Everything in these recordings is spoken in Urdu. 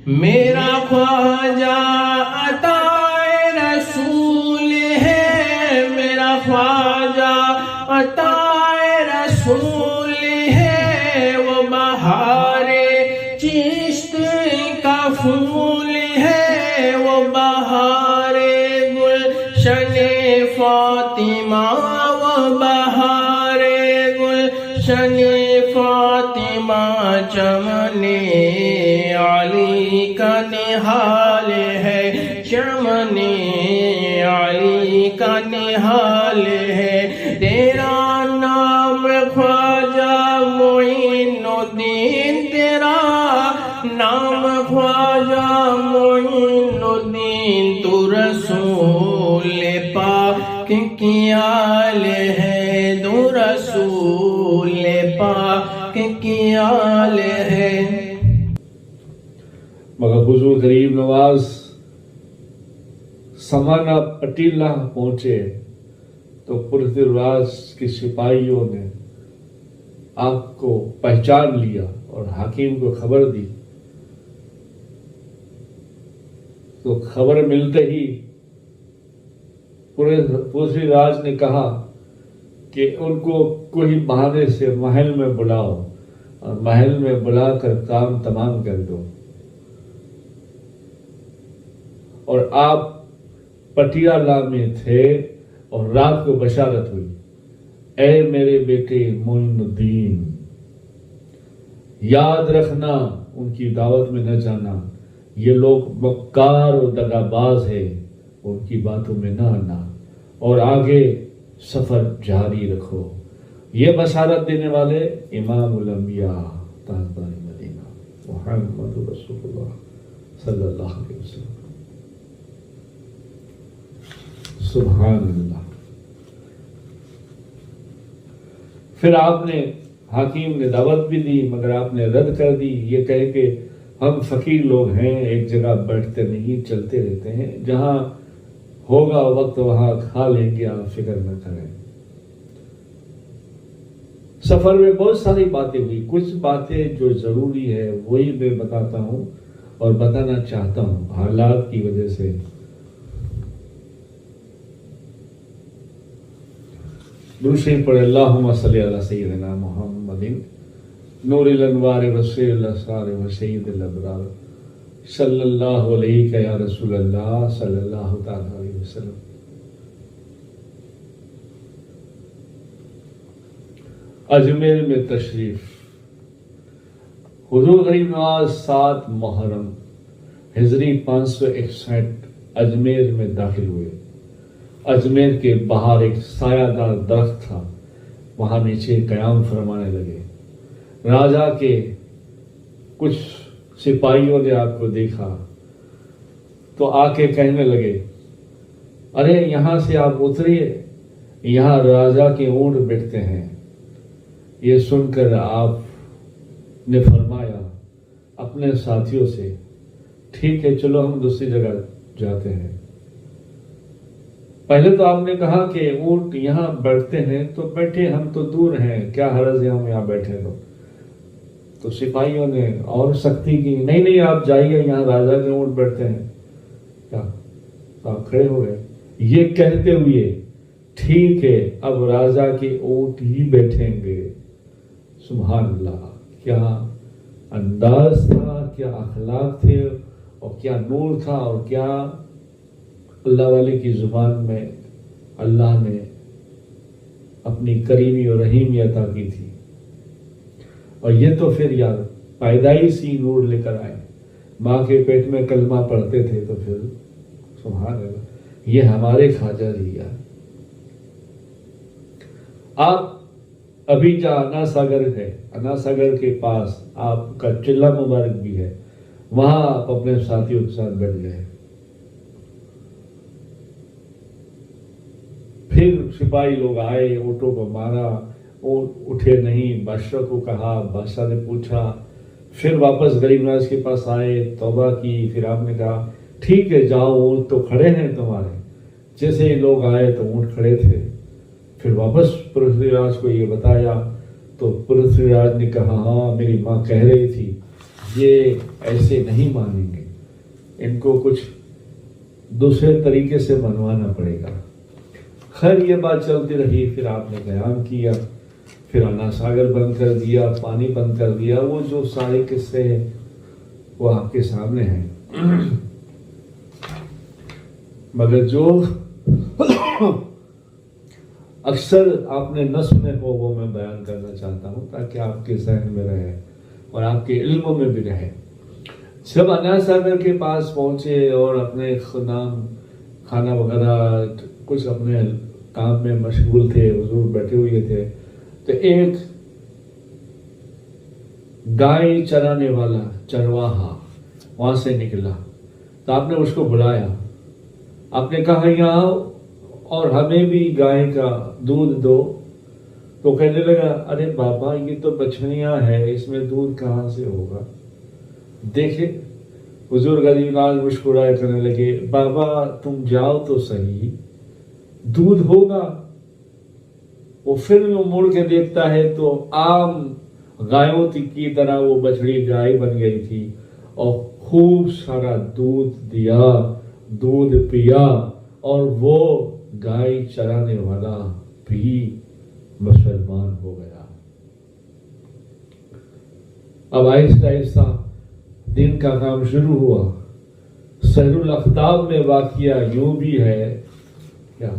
میرا خواجہ عطائے رسول ہے، میرا خواجہ عطائے رسول ہے، وہ بہار چشت کا پھول ہے، وہ بہار گلشن فاطمہ، وہ بہار گلشن فاطمہ، چمن علی کا نہال ہے، چمن علی کا نہال ہے، تیرا نام خواجہ معین الدین، تیرا نام خواجہ معین الدین، تو رسول پاک کی آل ہے، تو رسول پاک کی آل ہے۔ مگر حضور غریب نواز سمانا پٹیلہ پہنچے تو پرتھوی راج کے سپاہیوں نے آپ کو پہچان لیا اور حکیم کو خبر دی، تو خبر ملتے ہی پرتھوی راج نے کہا کہ ان کو کوئی بہانے سے محل میں بلاؤ اور محل میں بلا کر کام تمام کر دو، اور آپ پٹیالہ میں تھے اور رات کو بشارت ہوئی، اے میرے بیٹے معین الدین، یاد رکھنا ان کی دعوت میں نہ جانا، یہ لوگ مکار اور دغا باز ہے، ان کی باتوں میں نہ آنا، اور آگے سفر جاری رکھو۔ یہ بشارت دینے والے امام الانبیاء تاجدار مدینہ محمد رسول اللہ صلی اللہ علیہ وسلم۔ سبحان اللہ۔ پھر آپ نے حکیم نے دعوت بھی دی، مگر آپ نے رد کر دی، یہ کہے کہ ہم فقیر لوگ ہیں، ایک جگہ بیٹھتے نہیں، چلتے رہتے ہیں، جہاں ہوگا وقت وہاں کھا لیں گے، آپ فکر نہ کریں۔ سفر میں بہت ساری باتیں ہوئی، کچھ باتیں جو ضروری ہے وہی میں بتاتا ہوں اور بتانا چاہتا ہوں حالات کی وجہ سے۔ دوسری پڑھے اللہم صلی علی سیدنا محمد نور الانوار وسیع الاسرار وسید الابرار صلی اللہ علیہ یا رسول اللہ صلی اللہ تعالی علیہ وسلم۔ اجمیر میں تشریف، حضور غریب نواز 7 محرم ہجری 561 اجمیر میں داخل ہوئے۔ اجمیر کے باہر ایک سایہ دار درخت تھا، وہاں نیچے قیام فرمانے لگے۔ راجا کے کچھ سپاہیوں نے آپ کو دیکھا تو آ کے کہنے لگے، ارے یہاں سے آپ اتریے، یہاں راجا کے اونٹ بیٹھتے ہیں۔ یہ سن کر آپ نے فرمایا اپنے ساتھیوں سے، ٹھیک ہے چلو ہم دوسری جگہ جاتے ہیں۔ پہلے تو آپ نے کہا کہ اونٹ یہاں بیٹھتے ہیں تو بیٹھے، ہم تو دور ہیں، کیا حرج ہے ہم یہاں بیٹھے تو سپاہیوں نے اور سختی کی، نہیں نہیں آپ جائیے، یہاں راجا کے اونٹ بیٹھتے ہیں۔ کیا آپ کھڑے ہو گئے، یہ کہتے ہوئے ٹھیک ہے اب راجا کے اونٹ ہی بیٹھیں گے۔ سبحان اللہ، کیا انداز تھا، کیا اخلاق تھے، اور کیا نور تھا، اور کیا اللہ والے کی زبان میں اللہ نے اپنی کریمی اور رحیمی عطا کی تھی۔ اور یہ تو پھر یار پیدائشی نور لے کر آئے، ماں کے پیٹ میں کلمہ پڑھتے تھے تو پھر سبحان اللہ، یہ ہمارے خواجہ جی یار۔ آپ ابھی جہاں انا ساگر ہے، انا ساگر کے پاس آپ کا چلہ مبارک بھی ہے، وہاں آپ اپنے ساتھیوں کے ساتھ بیٹھ گئے۔ پھر سپاہی لوگ آئے، اونٹوں کو مارا، اونٹ اٹھے نہیں، بادشاہ کو کہا، بادشاہ نے پوچھا، پھر واپس غریب نواز کے پاس آئے، توبہ کی، پھر آپ نے کہا ٹھیک ہے جاؤ، اونٹ تو کھڑے ہیں تمہارے۔ جیسے ہی لوگ آئے تو اونٹ کھڑے تھے۔ پھر واپس پرتھوی راج کو یہ بتایا تو پرتھوی راج نے کہا ہاں میری ماں کہہ رہی تھی یہ ایسے نہیں مانیں گے، ان کو کچھ دوسرے طریقے سے منوانا پڑے گا۔ خیر یہ بات چلتی رہی، پھر آپ نے بیان کیا، پھر انا ساگر بند کر دیا، پانی بند کر دیا، وہ جو سارے قصے ہیں وہ آپ کے سامنے ہیں۔ مگر جو اکثر آپ نے نہ سنے ہو وہ میں بیان کرنا چاہتا ہوں تاکہ آپ کے ذہن میں رہے اور آپ کے علموں میں بھی رہے۔ جب انا ساگر کے پاس پہنچے اور اپنے نام کھانا وغیرہ کچھ اپنے کام میں مشغول تھے، حضور بیٹھے ہوئے تھے، تو ایک گائے چرانے والا چرواہا وہاں سے نکلا، تو آپ نے اس کو بلایا، آپ نے کہا یہاں آؤ اور ہمیں بھی گائے کا دودھ دو۔ تو کہنے لگا ارے بابا یہ تو بچڑیاں ہے، اس میں دودھ کہاں سے ہوگا؟ دیکھیں حضور غریب نواز مسکرائے کرنے لگے، بابا تم جاؤ تو صحیح، دودھ ہوگا۔ وہ پھر وہ مڑ کے دیکھتا ہے تو عام گایوں کی طرح وہ بچڑی گائے بن گئی تھی اور خوب سارا دودھ دیا، دودھ پیا، اور وہ گائے چرانے والا بھی مسلمان ہو گیا۔ اب آہستہ آہستہ دن کا کام شروع ہوا۔ سحر الافتاب میں واقعہ یوں بھی ہے کیا،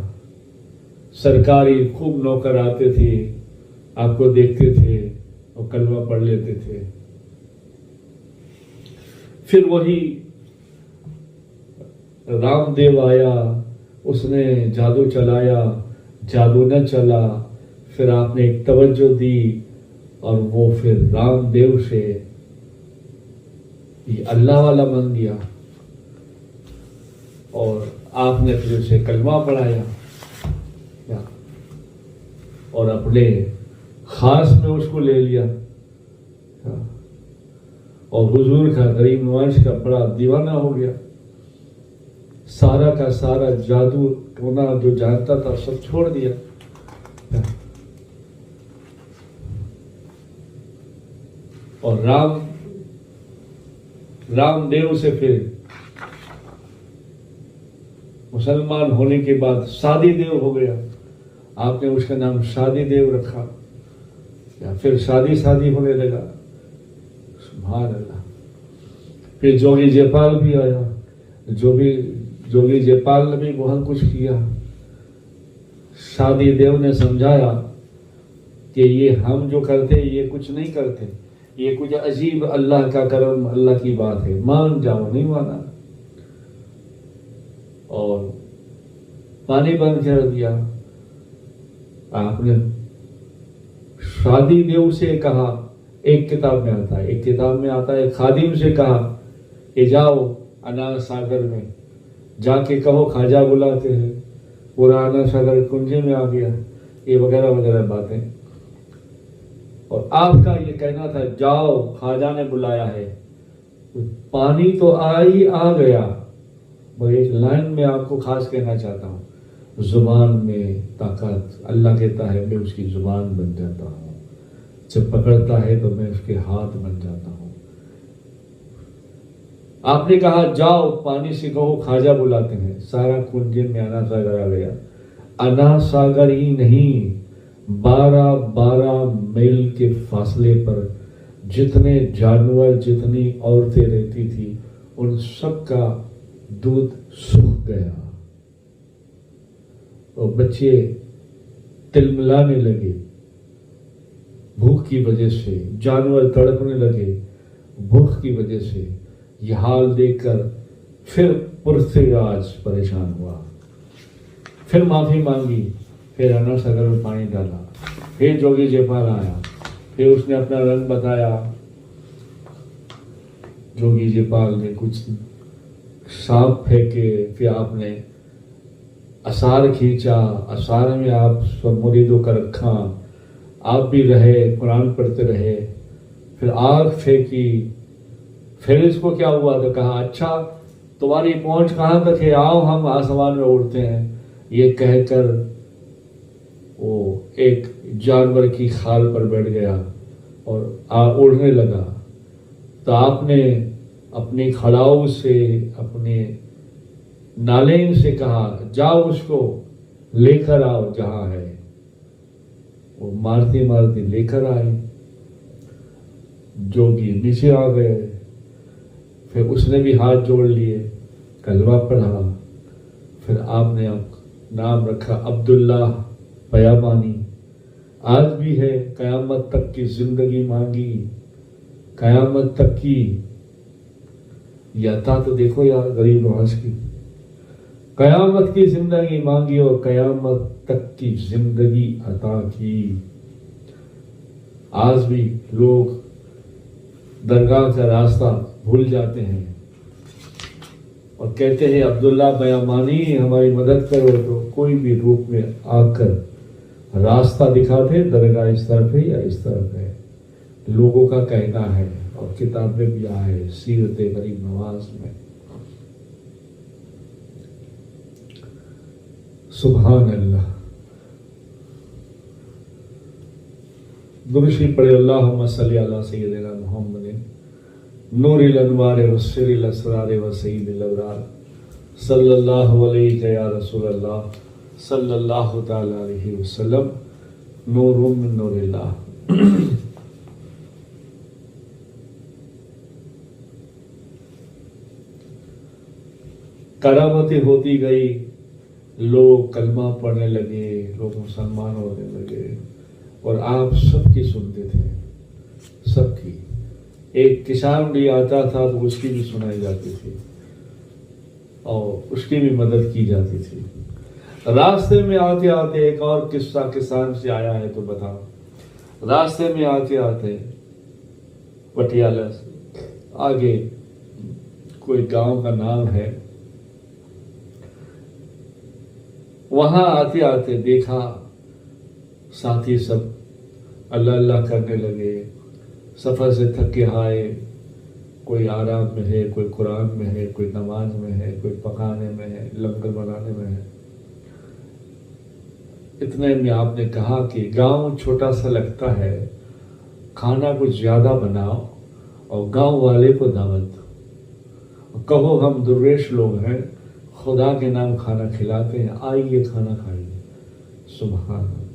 سرکاری خوب نوکر آتے تھے، آپ کو دیکھتے تھے اور کلمہ پڑھ لیتے تھے۔ پھر وہی رام دیو آیا، اس نے جادو چلایا، جادو نہ چلا، پھر آپ نے ایک توجہ دی اور وہ پھر رام دیو سے یہ اللہ والا بن گیا، اور آپ نے پھر اسے کلمہ پڑھایا اور اپنے خاص میں اس کو لے لیا، اور حضور کا غریب نواز کا بڑا دیوانہ ہو گیا، سارا کا سارا جادو ٹونا جو جانتا تھا سب چھوڑ دیا۔ اور رام دیو سے پھر مسلمان ہونے کے بعد شادی دیو ہو گیا، آپ نے اس کا نام شادی دیو رکھا، پھر شادی ہونے لگا، سبحان اللہ۔ پھر جوگی جے پال بھی آیا، جوگی جے پال نے بھی بہت کچھ کیا۔ شادی دیو نے سمجھایا کہ یہ ہم جو کرتے یہ کچھ نہیں کرتے، یہ کچھ عجیب اللہ کا کرم، اللہ کی بات ہے، مان جاؤ، نہیں مانا، اور پانی بند کر دیا۔ آپ نے شادی دیو سے کہا، ایک کتاب میں آتا ہے خادم سے کہا کہ جاؤ انا ساگر میں جا کے کہو خواجہ بلاتے ہیں، پورا انا ساگر کنجے میں آ گیا، یہ وغیرہ وغیرہ باتیں۔ اور آپ کا یہ کہنا تھا جاؤ خواجہ نے بلایا ہے، پانی تو آ گیا، مگر ایک لائن میں آپ کو خاص کہنا چاہتا ہوں، زبان میں طاقت، اللہ کہتا ہے میں اس کی زبان بن جاتا ہوں، جب پکڑتا ہے تو میں اس کے ہاتھ بن جاتا ہوں۔ آپ نے کہا جاؤ پانی سے کہو خواجہ بلاتے ہیں، سارا کنجن میں انا ساگر آ گیا۔ انا ساگر ہی نہیں، 12 میل کے فاصلے پر جتنے جانور، جتنی عورتیں رہتی تھی، ان سب کا دودھ سوکھ گیا، اور بچے تلملانے لگے بھوک کی وجہ سے، جانور تڑپنے لگے بھوک کی وجہ سے۔ یہ حال دیکھ کر پھر پرتھویراج پریشان ہوا، پھر معافی مانگی، پھر انا ساگر میں پانی ڈالا، پھر جوگی جے پال آیا، پھر اس نے اپنا رنگ بتایا۔ جوگی جے پال نے کچھ سانپ پھینکے، پھر آپ نے اثار کھینچا، اثار میں آپ سب مریدوں کا رکھا، آپ بھی رہے، قرآن پڑھتے رہے، پھر آگ پھینکی، پھر اس کو کیا ہوا تو کہا اچھا تمہاری پہنچ کہاں تک ہے، آؤ ہم آسمان میں اڑتے ہیں۔ یہ کہہ کر وہ ایک جانور کی کھال پر بیٹھ گیا اور اڑنے لگا، تو آپ نے اپنی کھڑاؤ سے اپنے نالین سے کہا جاؤ اس کو لے کر آؤ جہاں ہے. وہ مارتے مارتے لے کر آئے. جوگی نیچے آ گئے. پھر اس نے بھی ہاتھ جوڑ لیے, کلمہ پڑھا. پھر آپ نے نام رکھا عبداللہ بیامانی. آج بھی ہے, قیامت تک کی زندگی مانگی, قیامت تک کی. یہ عطا تو دیکھو یار غریب نواز کی, قیامت کی زندگی مانگی اور قیامت تک کی زندگی عطا کی. آج بھی لوگ درگاہ کا راستہ بھول جاتے ہیں اور کہتے ہیں عبداللہ بیامانی ہماری مدد کرو, تو کوئی بھی روپ میں آ کر راستہ دکھاتے درگاہ اس طرف ہے یا اس طرف ہے. لوگوں کا کہنا ہے اور کتاب میں بھی آیا ہے سیرت غریب نواز میں. سبحان اللہ. درود شریف پڑھے. اللہم صلی علی سیدنا محمد نور الانوار والسر الاسرار وسید الابرار صلی اللہ علیہ یا رسول اللہ صلی اللہ تعالی علیہ وسلم. نور من نور اللہ. کرامتیں ہوتی گئی, لوگ کلمہ پڑھنے لگے, لوگ مسلمان ہونے لگے, اور آپ سب کی سنتے تھے, سب کی. ایک کسان بھی آتا تھا تو اس کی بھی سنائی جاتی تھی اور اس کی بھی مدد کی جاتی تھی. راستے میں آتے آتے ایک اور قصہ کسان سے آیا ہے تو بتاؤ. راستے میں آتے آتے پٹیالہ سے آگے کوئی گاؤں کا نام ہے, وہاں آتے آتے دیکھا ساتھی سب اللہ اللہ کرنے لگے. سفر سے تھک کے آئے, کوئی آرام میں ہے, کوئی قرآن میں ہے, کوئی نماز میں ہے, کوئی پکانے میں ہے, لنگر بنانے میں ہے. اتنے میں آپ نے کہا کہ گاؤں چھوٹا سا لگتا ہے, کھانا کچھ زیادہ بناؤ اور گاؤں والے کو دعوت دو, کہو ہم درویش لوگ ہیں, خدا کے نام کھانا کھلاتے ہیں, آئیے کھانا کھائیے. سبحان اللہ.